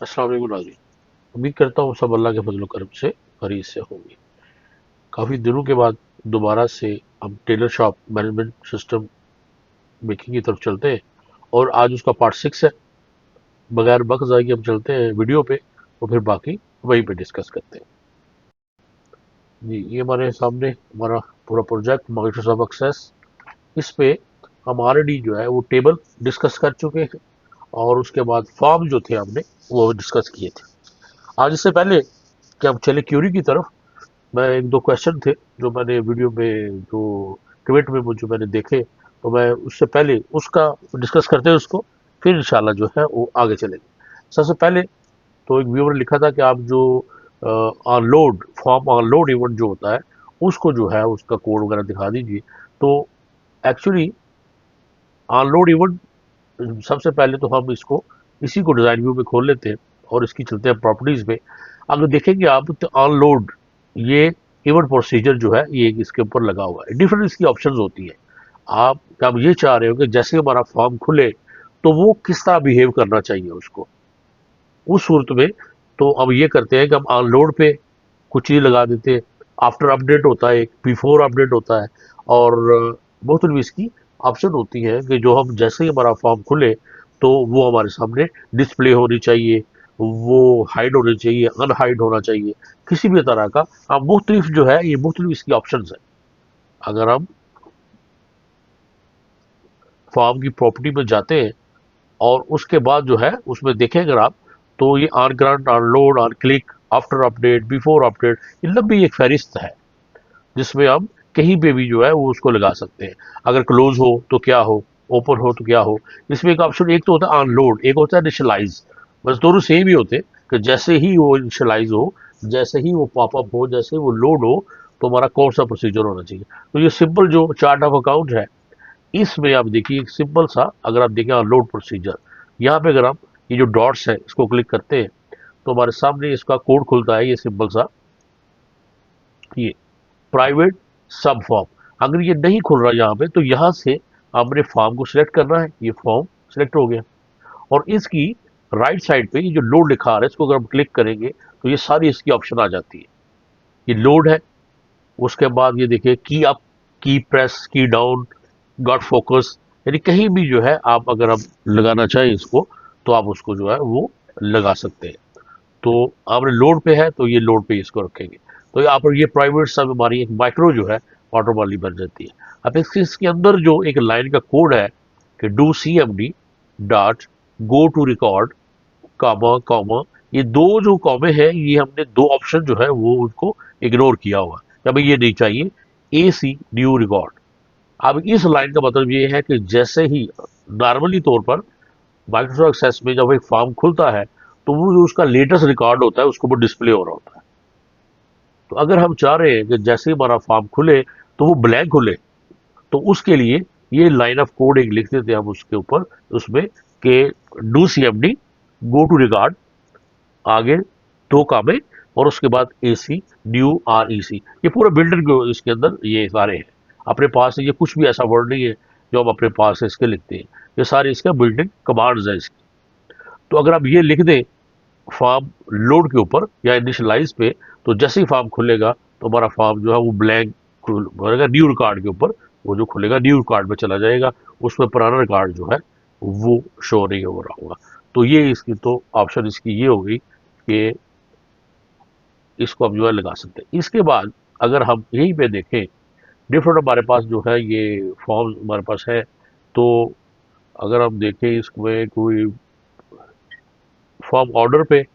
अस्सलाम वालेकुम नाज़रीन। उम्मीद करता हूँ सब अल्लाह के फजल करम से खैरियत से होंगे। काफ़ी दिनों के बाद दोबारा से हम Taylor shop management system making की तरफ चलते हैं और आज उसका पार्ट 6 है। बगैर वक्त ज़ाय के हम चलते हैं वीडियो पे और फिर बाकी वहीं पे डिस्कस करते हैं। जी, ये हमारे सामने हमारा पूरा प्रोजेक्ट माइक्रोसॉफ्ट एक्सेस। इस पे हम ऑलरेडी जो है वो टेबल डिस्कस कर चुके हैं और उसके बाद फॉर्म जो थे हमने वो डिस्कस किए थे। आज इससे पहले कि हम चले क्यूरी की तरफ, मैं एक दो क्वेश्चन थे जो मैंने वीडियो में जो ट्वीट में मुझे मैंने देखे, तो मैं उससे पहले उसका डिस्कस करते हैं उसको, फिर इंशाल्लाह जो है वो आगे चलेंगे। सबसे पहले तो एक व्यूअर ने लिखा था कि आप जो अनलोड फॉर्म अनलोड इवेंट जो होता है उसको जो है उसका कोड वगैरह दिखा दीजिए। तो एक्चुअली अनलोड इवेंट, सबसे पहले तो हम इसको इसी को डिज़ाइन व्यू में खोल लेते हैं और इसकी चलते हैं प्रॉपर्टीज़ में। अगर देखेंगे आप तो अनलोड ये इवेंट प्रोसीजर जो है ये इसके ऊपर लगा हुआ है। डिफरेंट इसकी ऑप्शंस होती है। आप ये चाह रहे हो कि जैसे हमारा फॉर्म खुले तो वो किस तरह बिहेव करना चाहिए उसको, उस सूरत में तो अब ये करते हैं कि हम अनलोड पे कुछ चीज़ लगा देते हैं। आफ्टर अपडेट होता है, एक बिफोर अपडेट होता है और मुख्तलिफ इसकी ऑप्शन होती है कि जो हम जैसे ही हमारा फॉर्म खुले तो वो हमारे सामने डिस्प्ले होनी चाहिए, वो हाइड होनी चाहिए, अनहाइड होना चाहिए, किसी भी तरह का। अब मुख्तलिफ जो है ये मुख्तलिफ इसकी ऑप्शन है। अगर हम फॉर्म की प्रॉपर्टी में जाते हैं और उसके बाद जो है उसमें देखें अगर आप, तो ये on grant, on load, on click, after update, before update, ये लंबी एक फहरिस्त है जिसमें हम कहीं पे भी जो है वो उसको लगा सकते हैं। अगर क्लोज हो तो क्या हो, ओपन हो तो क्या हो। इसमें एक ऑप्शन एक तो होता है अनलोड, एक होता है इनिशियलाइज। बस दोनों सेम ही होते हैं कि जैसे ही वो इनिशियलाइज हो, जैसे ही वो पॉपअप हो, जैसे ही वो लोड हो, तो हमारा कौन सा प्रोसीजर होना चाहिए। तो ये सिंपल जो चार्ट ऑफ अकाउंट है, इसमें आप देखिए एक सिंपल सा, अगर आप देखें अनलोड प्रोसीजर, यहाँ पे अगर आप ये जो डॉट्स है इसको क्लिक करते हैं तो हमारे सामने इसका कोड खुलता है। ये सिंपल सा, ये प्राइवेट सब फॉर्म। अगर ये नहीं खुल रहा यहाँ पे तो यहाँ से आपने फॉर्म को सिलेक्ट करना है। ये फॉर्म सिलेक्ट हो गया और इसकी राइट साइड पे ये जो लोड लिखा आ रहा है इसको अगर हम क्लिक करेंगे तो ये सारी इसकी ऑप्शन आ जाती है। ये लोड है, उसके बाद ये देखिए की अप, की प्रेस, की डाउन, गॉट फोकस, यानी कहीं भी जो है आप अगर आप लगाना चाहें इसको तो आप उसको जो है वो लगा सकते हैं। तो आपने लोड पे है तो ये लोड पे इसको रखेंगे। तो यहाँ पर ये प्राइवेट सब हमारी एक माइक्रो जो है ऑटोमेटिकली बन जाती है। अब इसके अंदर जो एक लाइन का कोड है कि do C M D dot go to record comma comma, ये दो जो कॉमे हैं ये हमने दो ऑप्शन जो है वो उनको इग्नोर किया हुआ है। हमें ये नहीं चाहिए। ए सी न्यू रिकॉर्ड। अब इस लाइन का मतलब ये है कि जैसे ही नॉर्मली तौर पर माइक्रोसॉफ्ट एक्सेस में जब एक फॉर्म खुलता है तो वो जो उसका लेटेस्ट रिकॉर्ड होता है उसको वो डिस्प्ले हो रहा होता है। तो अगर हम चाह रहे हैं कि जैसे ही हमारा फॉर्म खुले तो वो ब्लैंक खुले, तो उसके लिए ये लाइन ऑफ कोड एक लिख देते हैं हम उसके ऊपर, उसमें के do C M D go to record, आगे दो कामे और उसके बाद ए सी न्यू आर ई सी। ये पूरा बिल्डर इसके अंदर ये सारे हैं अपने पास। ये कुछ भी ऐसा वर्ड नहीं है जो हम अपने पास है इसके लिखते हैं, ये सारे इसका बिल्डिंग कमांड्स है इसकी। तो अगर आप ये लिख दें फॉर्म लोड के ऊपर या इनिशियलाइज पे, तो जैसे ही फॉर्म खुलेगा तो हमारा फॉर्म जो है वो ब्लैंक खुलेगा। न्यू रिकॉर्ड के ऊपर वो जो खुलेगा न्यू रिकॉर्ड में चला जाएगा, उसमें पुराना रिकॉर्ड जो है वो शो नहीं हो रहा होगा। तो ये इसकी तो ऑप्शन इसकी ये हो गई कि इसको हम जो है लगा सकते हैं। इसके बाद अगर हम यहीं पे देखें, डिफरेंट हमारे पास जो है ये फॉर्म हमारे पास है। तो अगर हम देखें इसमें कोई फॉर्म ऑर्डर पे,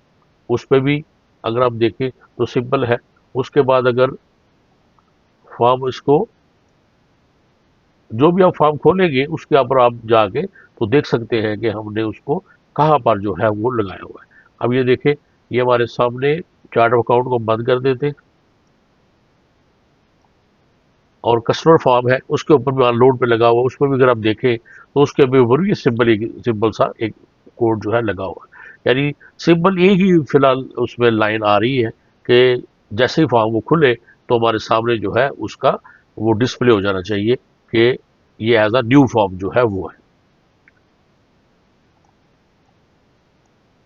उस पे भी अगर आप देखें तो सिंपल है। उसके बाद अगर फॉर्म इसको, जो भी आप फॉर्म खोलेंगे उसके ऊपर आप जाके तो देख सकते हैं कि हमने उसको कहाँ पर जो है वो लगाया हुआ है। अब ये देखें, ये हमारे सामने चार्ट ऑफ अकाउंट को बंद कर देते हैं और कस्टमर फॉर्म है उसके ऊपर भी अनलोड पे लगा हुआ, उस पर भी अगर आप देखें तो उसके भी ऊपर भी सिंपल सा एक कोड जो है लगा हुआ है। यानी सिंपल एक ही फिलहाल उसमें लाइन आ रही है कि जैसे ही फॉर्म वो खुले तो हमारे सामने जो है उसका वो डिस्प्ले हो जाना चाहिए कि ये एज अ न्यू फॉर्म जो है वो है।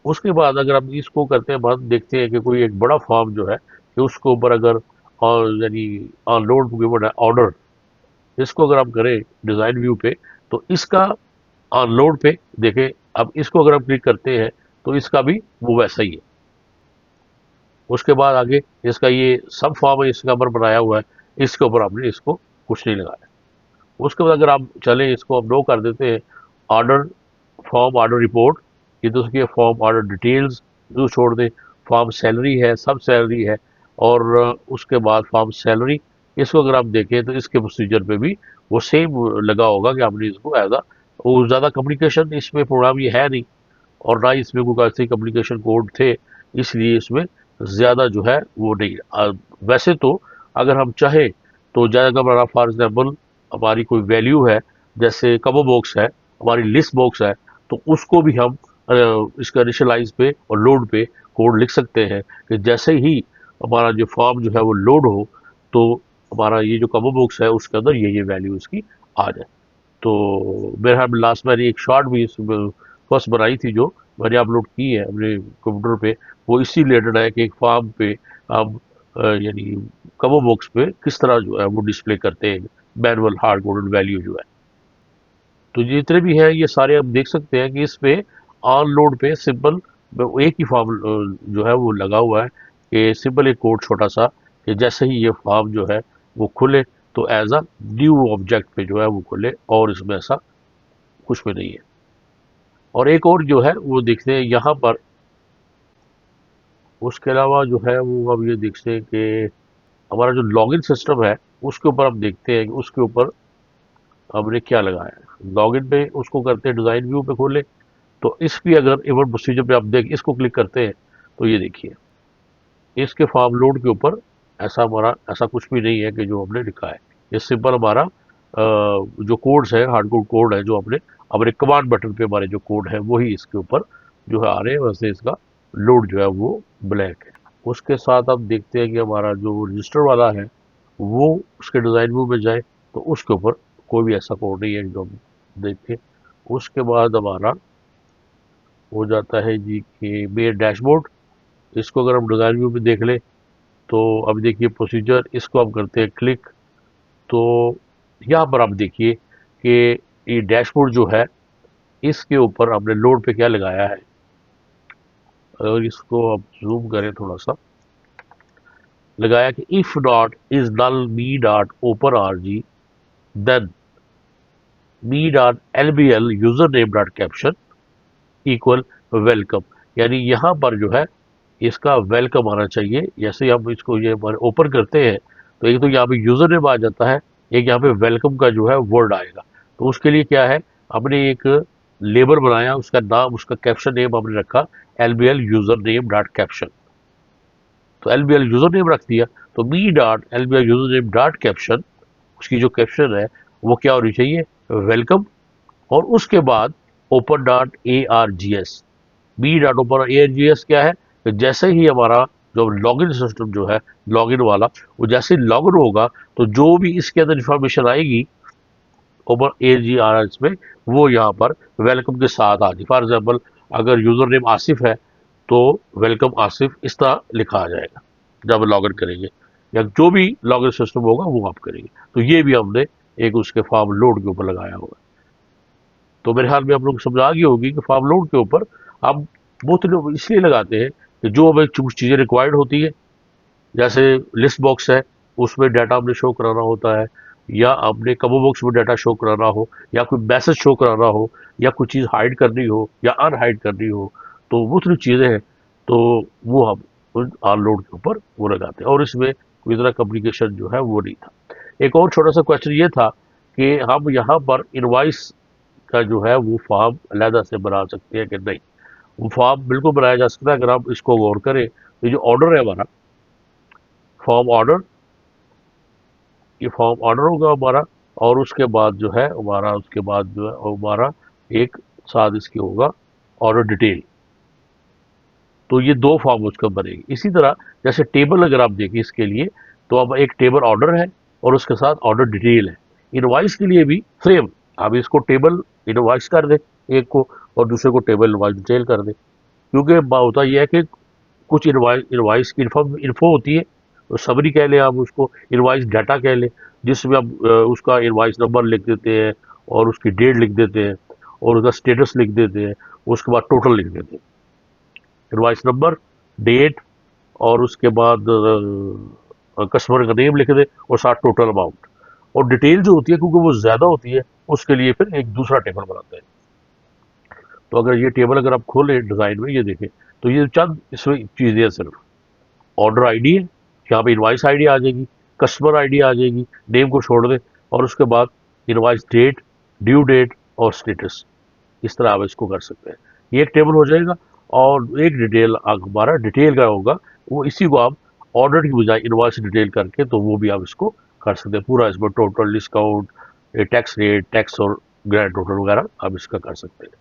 उसके बाद अगर हम इसको करते हैं बंद, देखते हैं कि कोई एक बड़ा फॉर्म जो है कि उसके ऊपर अगर और यानी लोड गिवन है ऑर्डर, इसको अगर हम करें डिज़ाइन व्यू पे तो इसका लोड पे देखें, अब इसको अगर हम क्लिक करते हैं तो इसका भी वो वैसा ही है। उसके बाद आगे इसका ये सब फॉर्म है, इसका ऊपर बनाया हुआ है, इसके ऊपर हमने इसको कुछ नहीं लगाया। उसके बाद अगर आप चलें, इसको हम नो कर देते हैं, ऑर्डर फॉर्म ऑर्डर रिपोर्ट, ये तो उसकी फॉर्म ऑर्डर डिटेल्स जो छोड़ दें, फॉर्म सैलरी है, सब सैलरी है, और उसके बाद फॉर्म सैलरी, इसको अगर आप देखें तो इसके प्रोसीजर पे भी वो सेम लगा होगा कि आपने इसको एज वो ज़्यादा कम्युनिकेशन इसमें प्रोग्राम ये है नहीं, और ना इसमें कोई ऐसे कम्युनिकेशन कोड थे, इसलिए इसमें ज़्यादा जो है वो नहीं। वैसे तो अगर हम चाहें तो ज़्यादा हमारा फॉर एग्जाम्पल हमारी कोई वैल्यू है, जैसे कबो बॉक्स है, हमारी लिस्ट बॉक्स है, तो उसको भी हम इसका इनिशियलाइज पे और लोड पे कोड लिख सकते हैं कि जैसे ही हमारा जो फॉर्म जो है वो लोड हो तो हमारा ये जो कबो बॉक्स है उसके अंदर ये वैल्यू इसकी आ जाए। तो मेरे ख्याल में लास्ट मैंने एक शॉर्ट भी फर्स्ट बनाई थी जो मैंने अपलोड की है अपने कंप्यूटर पे, वो इसी रिलेटेड है कि एक फॉर्म पे आप यानी कबो बॉक्स पे किस तरह जो है वो डिस्प्ले करते हैं मैनुअल हार्ड कोडेड वैल्यू जो है। तो जितने भी हैं ये सारे आप देख सकते हैं कि इस पे ऑन लोड पे सिंपल एक ही फॉर्म जो है वो लगा हुआ है कि सिंपल एक कोड छोटा सा कि जैसे ही ये फॉर्म जो है वो खुले तो एज अ न्यू ऑब्जेक्ट पे जो है वो खुले, और इसमें ऐसा कुछ भी नहीं है। और एक और जो है वो देखते हैं यहाँ पर, उसके अलावा जो है वो अब ये देखते हैं कि हमारा जो लॉगिन सिस्टम है उसके ऊपर हम देखते हैं कि उसके ऊपर हमने क्या लगाया है। लॉगिन पे उसको करते हैं, डिज़ाइन व्यू पे खोले तो इस भी अगर इवन प्रोसीजर पे आप देख इसको क्लिक करते हैं तो ये देखिए इसके फॉर्म लोड के ऊपर ऐसा हमारा ऐसा कुछ भी नहीं है कि जो हमने लिखा है। ये सिंपल हमारा जो कोड्स है हार्ड कोड कोड है जो हमने हमारे कमांड बटन पे हमारे जो कोड है वही इसके ऊपर जो है आ रहे हैं, वैसे इसका लोड जो है वो ब्लैक है। उसके साथ आप देखते हैं कि हमारा जो रजिस्टर वाला है वो उसके डिज़ाइन व्यू में जाए तो उसके ऊपर कोई भी ऐसा कोड नहीं है जो हम देखें। उसके बाद हमारा हो जाता है जी कि मेन डैशबोर्ड, इसको अगर हम डिज़ाइन व्यू में देख लें तो अब देखिए प्रोसीजर, इसको हम करते हैं क्लिक तो यहाँ पर आप देखिए कि ये डैशबोर्ड जो है इसके ऊपर हमने लोड पे क्या लगाया है। अगर इसको आप जूम करें थोड़ा सा, लगाया कि if dot is null me dot open R G then me dot L B L user name dot caption equal welcome, यानी यहाँ पर जो है इसका वेलकम आना चाहिए। जैसे हम इसको ये ओपन करते हैं तो एक तो यहाँ पे यूजर नेम आ जाता है, एक यहाँ पे वेलकम का जो है वर्ड आएगा। तो उसके लिए क्या है, हमने एक लेबर बनाया, उसका नाम उसका कैप्शन नेम हमने रखा LBL user name dot caption, तो LBL यूजर नेम रख दिया। तो me dot LBL user name dot caption, उसकी जो कैप्शन है वो क्या होनी चाहिए, वेलकम, और उसके बाद open dot ARGS, B dot open ARGS क्या है कि जैसे ही हमारा जो लॉगिन सिस्टम जो है लॉगिन वाला वो जैसे लॉगिन होगा तो जो भी इसके अंदर इंफॉर्मेशन आएगी ओपन ARGS में वो यहाँ पर वेलकम के साथ आ जाए। फॉर एग्जाम्पल अगर यूजर नेम आसिफ है तो वेलकम आसिफ इस तरह लिखा आ जाएगा जब लॉगिन करेंगे, या जो भी लॉगिन सिस्टम होगा वो आप करेंगे। तो ये भी हमने एक उसके फॉर्म लोड के ऊपर लगाया होगा। तो मेरे ख्याल में आप लोग समझ आ गई होगी कि फॉर्म लोड के ऊपर आप बहुत लोग इसलिए लगाते हैं कि जो हमें कुछ चीज़ें रिक्वायर्ड होती है, जैसे लिस्ट बॉक्स है उसमें डाटा हमने शो कराना होता है, या आपने कबो बॉक्स में डाटा शो कराना हो, या कोई मैसेज शो कराना हो, या कुछ चीज़ हाइड करनी हो या अनहाइड करनी हो, तो वो सारी चीज़ें हैं तो वो हम ऑन लोड के ऊपर वो लगाते हैं, और इसमें कोई तरह कम्युनिकेशन जो है वो नहीं था। एक और छोटा सा क्वेश्चन ये था कि हम यहाँ पर इनवाइस का जो है वो फॉर्म अलहदा से बना सकते हैं कि नहीं। वो फॉर्म बिल्कुल बनाया जा सकता है अगर आप इसको गौर करें। ये जो ऑर्डर है हमारा फॉर्म ऑर्डर, ये फॉर्म ऑर्डर होगा हमारा, और उसके बाद जो है हमारा उसके बाद जो है हमारा एक साथ इसकी होगा ऑर्डर डिटेल। तो ये दो फॉर्म उसका बनेगी। इसी तरह जैसे टेबल अगर आप देखें इसके लिए तो अब एक टेबल ऑर्डर है और उसके साथ ऑर्डर डिटेल है। इनवॉइस के लिए भी सेम, आप इसको टेबल इनवॉइस कर दें एक को, और दूसरे को टेबल इनवॉइस डिटेल कर दें। क्योंकि होता यह है कि कुछ इनवाइस की इन्फो होती है, तो समरी कह लें आप उसको, इनवाइस डाटा कह लें, जिसमें आप उसका इनवाइस नंबर लिख देते हैं और उसकी डेट लिख देते हैं और उसका स्टेटस लिख देते हैं, उसके बाद टोटल लिख देते हैं। इनवाइस नंबर, डेट और उसके बाद कस्टमर का नेम लिख दे और साथ टोटल अमाउंट। और डिटेल जो होती है, क्योंकि वो ज़्यादा होती है, उसके लिए फिर एक दूसरा टेबल बनाते हैं। तो अगर ये टेबल अगर आप खोलें डिज़ाइन में, ये देखें, तो ये चंद इसमें चीज़ें हैं सिर्फ। ऑर्डर आईडी है, यहाँ पे इनवाइस आईडी आ जाएगी, कस्टमर आईडी आ जाएगी, नेम को छोड़ दें, और उसके बाद इनवाइस डेट, ड्यू डेट और स्टेटस। इस तरह आप इसको कर सकते हैं। ये एक टेबल हो जाएगा। और एक डिटेल हमारा डिटेल का होगा, वो इसी को आप ऑर्डर की बजाय इनवॉइस डिटेल करके तो वो भी आप इसको कर सकते हैं। पूरा इसमें total, discount, tax rate, tax और ग्रैंड टोटल वगैरह आप इसका कर सकते हैं।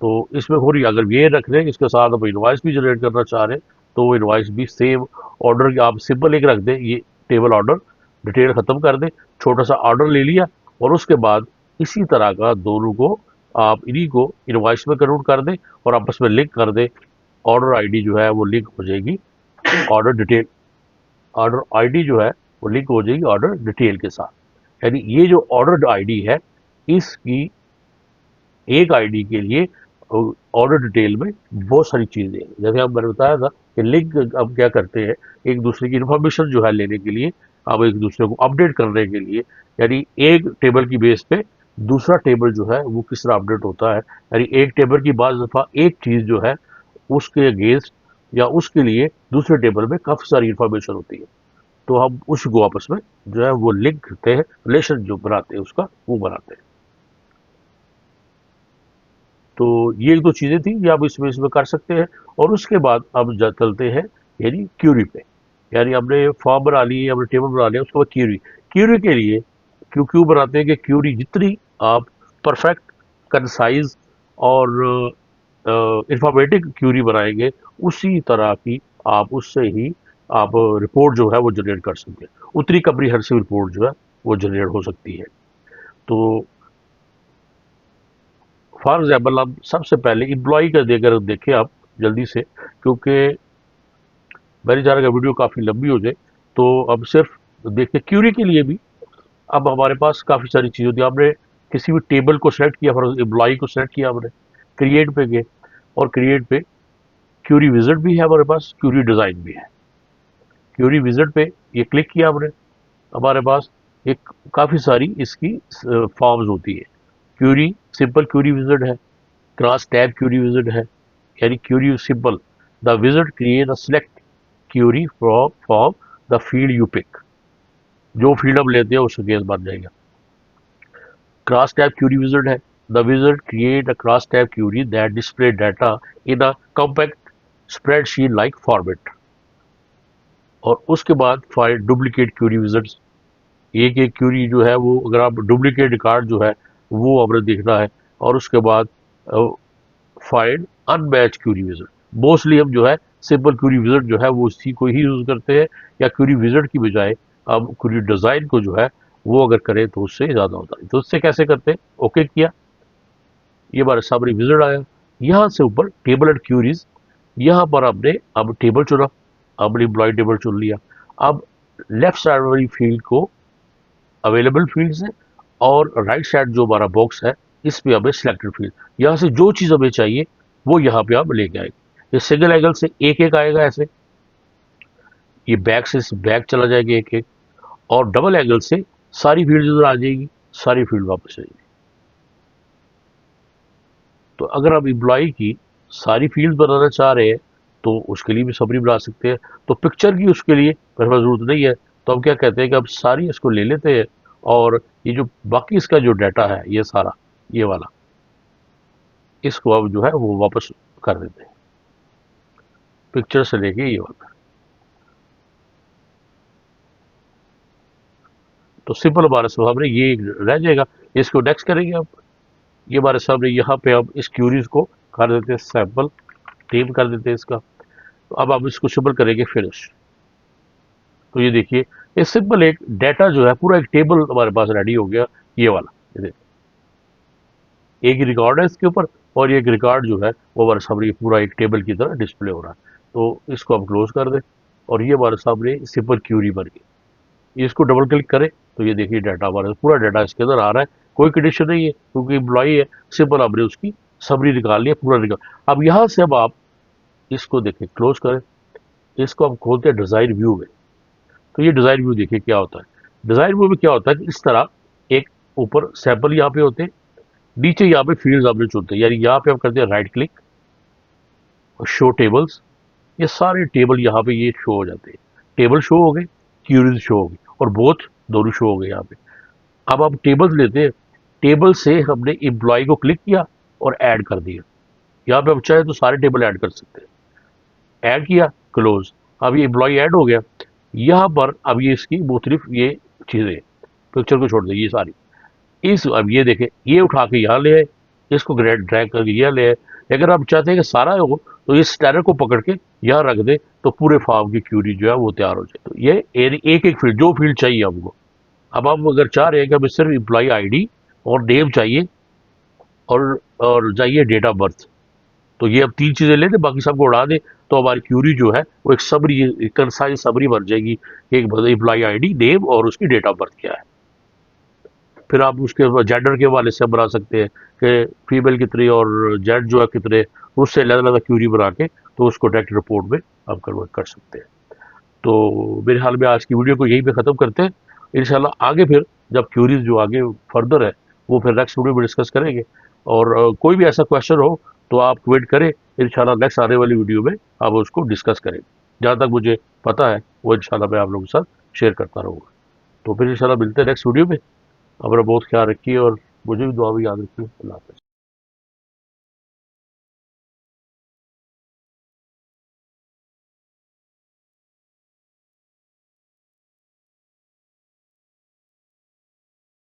तो इसमें हो रही, अगर ये रख रहे हैं इसके साथ आप इनवॉइस भी जनरेट करना चाह रहे हैं, तो वो इनवॉइस भी सेम ऑर्डर आप सिंपल एक रख दें, ये टेबल ऑर्डर, डिटेल ख़त्म कर दें, छोटा सा ऑर्डर ले लिया, और उसके बाद इसी तरह का दोनों को आप इन्हीं को इनवॉइस में कन्वर्ट कर दें और आपस में लिंक कर दें। ऑर्डर आईडी जो है वो लिंक हो जाएगी ऑर्डर डिटेल, ऑर्डर आईडी जो है वो लिंक हो जाएगी ऑर्डर डिटेल के साथ। यानी ये जो ऑर्डर आईडी है, इसकी एक आईडी के लिए ऑर्डर डिटेल में बहुत सारी चीज़ें हैं। जैसे आप मैंने बताया था कि लिंक अब क्या करते हैं, एक दूसरे की इन्फॉर्मेशन जो है लेने के लिए, अब एक दूसरे को अपडेट करने के लिए, यानी एक टेबल की बेस पे दूसरा टेबल जो है वो किस तरह अपडेट होता है। यानी एक टेबल की बाज़ दफ़ा एक चीज़ जो है उसके अगेंस्ट या उसके लिए दूसरे टेबल में काफ़ी सारी इन्फॉर्मेशन होती है, तो हम उसको आपस में जो है वो लिंक करते हैं, रिलेशन जो बनाते हैं उसका वो बनाते हैं। तो ये एक दो चीज़ें थी कि आप इसमें कर सकते हैं। और उसके बाद अब चलते हैं यानी क्यूरी पे। यानी हमने फॉर्म बना ली, हमने टेबल बना लिया, उसके बाद क्यूरी। क्यूरी के लिए क्यों बनाते हैं कि क्यूरी जितनी आप परफेक्ट, कंसाइज और इंफॉर्मेटिव क्यूरी बनाएंगे, उसी तरह की आप उससे ही आप रिपोर्ट जो है वो जनरेट कर सकते हैं, उतनी कम्प्रीहेंसिव रिपोर्ट जो है वो जनरेट हो सकती है। तो फॉर एग्जाम्पल आप सबसे पहले एम्प्लॉई का देकर देखें आप जल्दी से, क्योंकि मेरी जा रहा वीडियो काफ़ी लंबी हो जाए, तो अब सिर्फ देखते क्यूरी के लिए भी अब हमारे पास काफ़ी सारी चीज़ होती है। आपने किसी भी टेबल को सेलेक्ट किया, फॉर एम्प्लॉई को सेलेक्ट किया आपने, क्रिएट पे गए, और क्रिएट पे क्यूरी विजिट भी है हमारे पास, क्यूरी डिज़ाइन भी है। क्यूरी विजिट पे ये क्लिक किया आपने, हमारे पास एक काफ़ी सारी इसकी फॉर्म्स होती है। क्यूरी सिंपल क्यूरी विजिट है, क्रॉस टैब क्यूरी विजिट है, यानी query simple, the wizard create a select query from the field you pick. जो फील्ड आप लेते हैं उसके केस बन जाएगा। क्रॉस टैब क्यूरी विजिट है, the wizard create a cross tab query that display data in a compact spreadsheet like format. और उसके बाद फाइंड डुप्लीकेट क्यूरी विजिट्स। एक एक क्यूरी जो है वो, अगर आप डुप्लीकेट रिकॉर्ड जो है वो आपने देखना है। और उसके बाद find unmatch query wizard. Mostly हम जो है सिंपल क्यूरी विजिट जो है वो उसी को ही यूज़ करते हैं, या क्यूरी विजिट की बजाय अब क्यूरी डिज़ाइन को जो है वो अगर करें तो उससे ज़्यादा होता है। तो उससे कैसे करते हैं, ओके किया, ये हमारे सामने विजिट आया, यहाँ से ऊपर टेबल एंड क्यूरीज, यहाँ पर आपने अब टेबल चुना, आपने एम्प्लॉय टेबल चुन लिया। अब लेफ्ट साइड वाली फील्ड को अवेलेबल फील्ड है, और राइट साइड जो हमारा बॉक्स है इस पे हमें सिलेक्टेड फील्ड, यहाँ से जो चीज़ हमें चाहिए वो यहाँ पे आप लेके आएंगे। ये सिंगल एंगल से एक एक आएगा ऐसे, ये बैक से बैक चला जाएगा एक एक, और डबल एंगल से सारी फील्ड इधर आ जाएगी, सारी फील्ड वापस आएगी। तो अगर आप एम्प्लॉय की सारी फील्ड बनाना चाह रहे हैं तो उसके लिए भी समरी बना सकते हैं। तो पिक्चर की उसके लिए मेरे पास जरूरत नहीं है, तो हम क्या कहते हैं कि अब सारी इसको ले लेते हैं, और ये जो बाकी इसका जो डाटा है ये सारा, ये वाला, इसको अब जो है वो वापस कर देते हैं, पिक्चर से लेके ये वाला। तो सिंपल हमारे सामने ये रह जाएगा। इसको नेक्स्ट करेंगे आप, ये हमारे सामने यहाँ पे हम इस क्यूरीज को कर देते हैं सैंपल, टेम कर देते हैं इसका। तो अब आप इसको सिंपल करेंगे फिनिश। तो ये देखिए, ये सिंपल एक डाटा जो है पूरा एक टेबल हमारे पास रेडी हो गया, ये वाला। ये देखिए, एक ही रिकॉर्ड है इसके ऊपर, और ये एक रिकॉर्ड जो है वो हमारे सामने पूरा एक टेबल की तरह डिस्प्ले हो रहा है। तो इसको हम क्लोज कर दें और ये हमारे सामने सिंपल क्यूरी बन गई। इसको डबल क्लिक करें तो ये देखिए डाटा हमारे पूरा डाटा इसके अंदर आ रहा है, कोई कंडीशन नहीं है क्योंकि एम्प्लॉई है, सिंपल हमने उसकी समरी निकाल लिया, पूरा निकाल। अब यहाँ से अब आप इसको देखें, क्लोज करें, इसको हम खोलते हैं डिज़ाइन व्यू में। तो ये डिज़ाइन व्यू देखिए क्या होता है। डिज़ाइन व्यू में क्या होता है कि इस तरह एक ऊपर सैंपल यहाँ पे होते हैं, नीचे यहाँ पे फील्ड्स आपने चुनते हैं, यानी यहाँ पे हम करते हैं राइट क्लिक और शो टेबल्स। ये सारे टेबल यहाँ पे ये शो हो जाते हैं, टेबल शो हो गए, क्यूरीज शो हो गई और बोथ दोनों शो हो गए यहाँ पे। अब हम टेबल्स लेते हैं, टेबल से हमने एम्प्लॉय को क्लिक किया और ऐड कर दिया। यहाँ पे हम चाहे तो सारे टेबल ऐड कर सकते हैं, ऐड किया, क्लोज। अब ये एम्प्लॉय ऐड हो गया। यहाँ पर अब ये इसकी मुख्तलिफ ये चीज़ें, पिक्चर को छोड़ दें ये सारी, इस अब ये देखें, ये उठा के यहाँ ले आए, इसको ड्रैग करके यहाँ ले आए। अगर आप चाहते हैं कि सारा हो तो इस स्टैनर को पकड़ के यहाँ रख दे तो पूरे फॉर्म की क्यूरी जो है वो तैयार हो जाए। तो ये एक एक फील्ड, जो फील्ड चाहिए हमको। अब आप अगर चाह रहे हैं कि हमें सिर्फ एम्प्लॉय आईडी और नेम चाहिए और चाहिए डेट ऑफ बर्थ, तो ये अब 3 चीज़ें ले लें, बाकी सबको उड़ा दें, तो हमारी क्यूरी जो है वो एक समरी, एक कंसाइज समरी बन जाएगी। एक एम्प्लॉय आईडी, नेम और उसकी डेट ऑफ बर्थ क्या है। फिर आप उसके जेंडर के हवाले से बना सकते हैं कि फीमेल कितनी और जेंट जो है कितने, उससे अलग अलग क्यूरी बना के तो उसको डायरेक्ट रिपोर्ट में आप कन्वर्ट कर सकते हैं। तो मेरे ख्याल में आज की वीडियो को यहीं पे ख़त्म करते हैं। इंशाल्लाह आगे फिर जब क्यूरीज जो आगे फर्दर है वो फिर नेक्स्ट वीडियो में डिस्कस करेंगे। और कोई भी ऐसा क्वेश्चन हो तो आप कमेंट करें, इंशाल्लाह नेक्स्ट आने वाली वीडियो में आप उसको डिस्कस करेंगे। जहाँ तक मुझे पता है वो इंशाल्लाह मैं आप लोगों के साथ शेयर करता रहूँगा। तो फिर इंशाल्लाह मिलते हैं नेक्स्ट वीडियो में। अपना बहुत ख्याल रखिए और मुझे भी दुआ में याद रखिए। अल्लाह हाफ़िज़।